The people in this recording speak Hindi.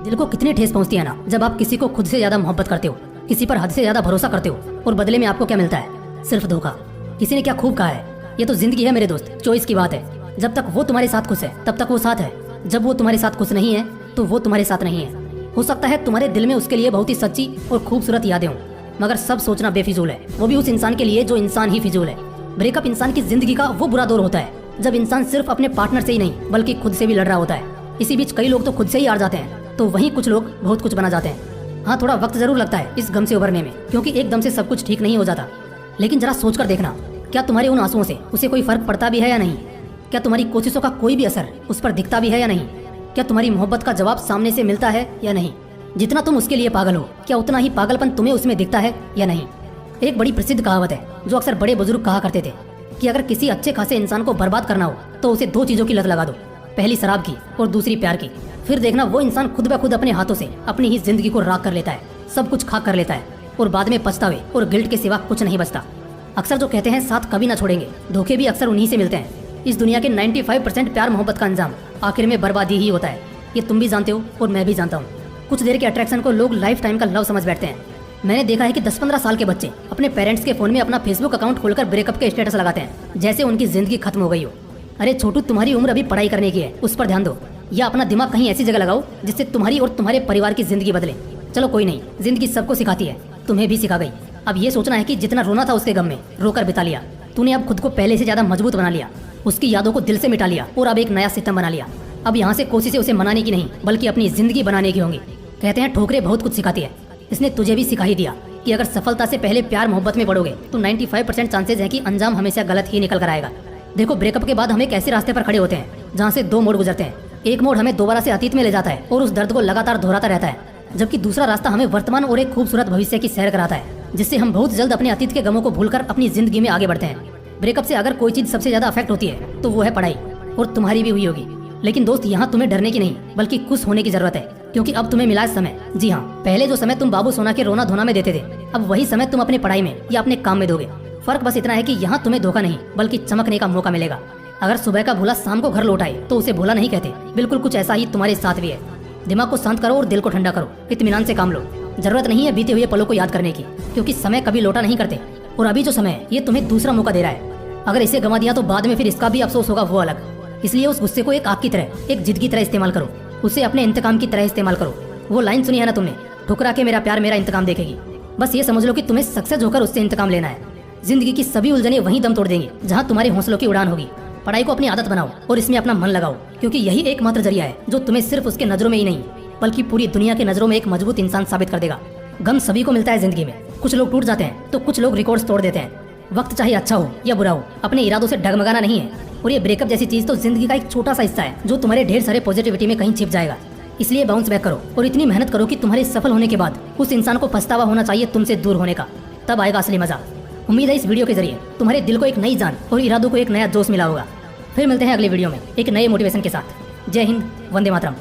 दिल को कितनी ठेस पहुंचती है ना जब आप किसी को खुद से ज्यादा मोहब्बत करते हो, किसी पर हद से ज्यादा भरोसा करते हो और बदले में आपको क्या मिलता है? सिर्फ धोखा। किसी ने क्या खूब कहा है, ये तो जिंदगी है मेरे दोस्त, चॉइस की बात है। जब तक वो तुम्हारे साथ खुश है तब तक वो साथ है, जब वो तुम्हारे साथ खुश नहीं है तो वो तुम्हारे साथ नहीं है। हो सकता है तुम्हारे दिल में उसके लिए बहुत ही सच्ची और खूबसूरत यादें हों, मगर सब सोचना बेफिजूल है, वो भी उस इंसान के लिए जो इंसान ही फिजूल है। ब्रेकअप इंसान की जिंदगी का वो बुरा दौर होता है जब इंसान सिर्फ अपने पार्टनर से ही नहीं बल्कि खुद से भी लड़ रहा होता है। इसी बीच कई लोग तो खुद से ही हार जाते हैं, तो वहीं कुछ लोग बहुत कुछ बना जाते हैं। हाँ, थोड़ा वक्त जरूर लगता है इस गम से उभरने में, क्योंकि एकदम से सब कुछ ठीक नहीं हो जाता। लेकिन जरा सोचकर देखना, क्या तुम्हारे उन आंसुओं से उसे कोई फर्क पड़ता भी है या नहीं? क्या तुम्हारी कोशिशों का कोई भी असर उस पर दिखता भी है या नहीं? क्या तुम्हारी मोहब्बत का जवाब सामने से मिलता है या नहीं? जितना तुम उसके लिए पागल हो, क्या उतना ही पागलपन तुम्हें उसमें दिखता है या नहीं? एक बड़ी प्रसिद्ध कहावत है जो अक्सर बड़े बुजुर्ग कहा करते थे कि अगर किसी अच्छे खासे इंसान को बर्बाद करना हो तो उसे दो चीजों की लत लगा दो, पहली शराब की और दूसरी प्यार की। फिर देखना वो इंसान खुद ब खुद अपने हाथों से अपनी ही जिंदगी को राख कर लेता है, सब कुछ खाक कर लेता है और बाद में पछतावे और गिल्ट के सिवा कुछ नहीं बचता। अक्सर जो कहते हैं साथ कभी ना छोड़ेंगे, धोखे भी अक्सर उन्हीं से मिलते हैं। इस दुनिया के 95% प्यार मोहब्बत का अंजाम आखिर में बर्बादी ही होता है। ये तुम भी जानते हो और मैं भी जानता हूँ। कुछ देर के अट्रैक्शन को लोग लाइफ टाइम का लव समझ बैठते हैं। मैंने देखा है कि 10-15 साल के बच्चे अपने पेरेंट्स के फोन में अपना फेसबुक अकाउंट खोलकर ब्रेकअप के स्टेटस लगाते हैं, जैसे उनकी जिंदगी खत्म हो गई हो। अरे छोटू, तुम्हारी उम्र अभी पढ़ाई करने की है, उस पर ध्यान दो, या अपना दिमाग कहीं ऐसी जगह लगाओ जिससे तुम्हारी और तुम्हारे परिवार की जिंदगी बदले। चलो कोई नहीं, जिंदगी सबको सिखाती है, तुम्हें भी सिखा गई। अब ये सोचना है कि जितना रोना था उसके गम में रोकर बिता लिया, तूने अब खुद को पहले से ज्यादा मजबूत बना लिया, उसकी यादों को दिल से मिटा लिया और अब एक नया सिस्टम बना लिया। अब यहाँ से कोशिशें उसे मनाने की नहीं बल्कि अपनी जिंदगी बनाने की होंगी। कहते हैं ठोकरें बहुत कुछ सिखाती है, इसने तुझे भी सिखा ही दिया कि अगर सफलता से पहले प्यार मोहब्बत में पड़ोगे तो 95% चांसेस है कि अंजाम हमेशा गलत ही निकल कर आएगा। देखो, ब्रेकअप के बाद हम एक ऐसे रास्ते पर खड़े होते हैं जहाँ से दो मोड़ गुजरते हैं। एक मोड़ हमें दोबारा से अतीत में ले जाता है और उस दर्द को लगातार दोहराता रहता है, जबकि दूसरा रास्ता हमें वर्तमान और एक खूबसूरत भविष्य की सैर कराता है, जिससे हम बहुत जल्द अपने अतीत के गमों को भूलकर अपनी जिंदगी में आगे बढ़ते हैं। ब्रेकअप से अगर कोई चीज सबसे ज्यादा अफेक्ट होती है तो वो है पढ़ाई, और तुम्हारी भी हुई होगी। लेकिन दोस्त, यहाँ तुम्हें डरने की नहीं बल्कि खुश होने की जरूरत है, क्योंकि अब तुम्हें मिला है समय। जी हाँ, पहले जो समय तुम बाबू सोना के रोना धोना में देते थे, अब वही समय तुम अपनी पढ़ाई में या अपने काम में दोगे। फर्क बस इतना है कि यहाँ तुम्हें धोखा नहीं बल्कि चमकने का मौका मिलेगा। अगर सुबह का भूला शाम को घर लौट आए तो उसे भूला नहीं कहते। बिल्कुल कुछ ऐसा ही तुम्हारे साथ भी है। दिमाग को शांत करो और दिल को ठंडा करो, इत्मीनान से काम लो। जरूरत नहीं है बीते हुए पलों को याद करने की, क्योंकि समय कभी लौटा नहीं करते, और अभी जो समय है ये तुम्हें दूसरा मौका दे रहा है। अगर इसे गंवा दिया तो बाद में फिर इसका भी अफसोस होगा, वो अलग। इसलिए उस गुस्से को एक आग की तरह, एक जिद की तरह इस्तेमाल करो, उसे अपने इंतकाम की तरह इस्तेमाल करो। वो लाइन सुनी है ना तुमने, ठुकरा के मेरा प्यार मेरा इंतकाम देखेगी। बस ये समझ लो कि तुम्हें सक्सेस होकर उससे इंतकाम लेना है। जिंदगी की सभी उलझनें वहीं दम तोड़ देंगी जहाँ तुम्हारे हौसलों की उड़ान होगी। पढ़ाई को अपनी आदत बनाओ और इसमें अपना मन लगाओ, क्योंकि यही एकमात्र जरिया है जो तुम्हें सिर्फ उसके नजरों में ही नहीं बल्कि पूरी दुनिया के नजरों में एक मजबूत इंसान साबित कर देगा। गम सभी को मिलता है जिंदगी में, कुछ लोग टूट जाते हैं तो कुछ लोग रिकॉर्ड्स तोड़ देते हैं। वक्त चाहे अच्छा हो या बुरा हो, अपने इरादों से डगमगाना नहीं है। और ये ब्रेकअप जैसी चीज तो जिंदगी का एक छोटा सा हिस्सा है जो तुम्हारे ढेर सारे पॉजिटिविटी में कहीं छिप जाएगा। इसलिए बाउंस बैक करो और इतनी मेहनत करो कि तुम्हारे सफल होने के बाद उस इंसान को पछतावा होना चाहिए तुमसे दूर होने का, तब आएगा असली मजा। उम्मीद है इस वीडियो के जरिए तुम्हारे दिल को एक नई जान और इरादों को एक नया जोश मिला होगा। फिर मिलते हैं अगले वीडियो में एक नए मोटिवेशन के साथ। जय हिंद, वंदे मातरम।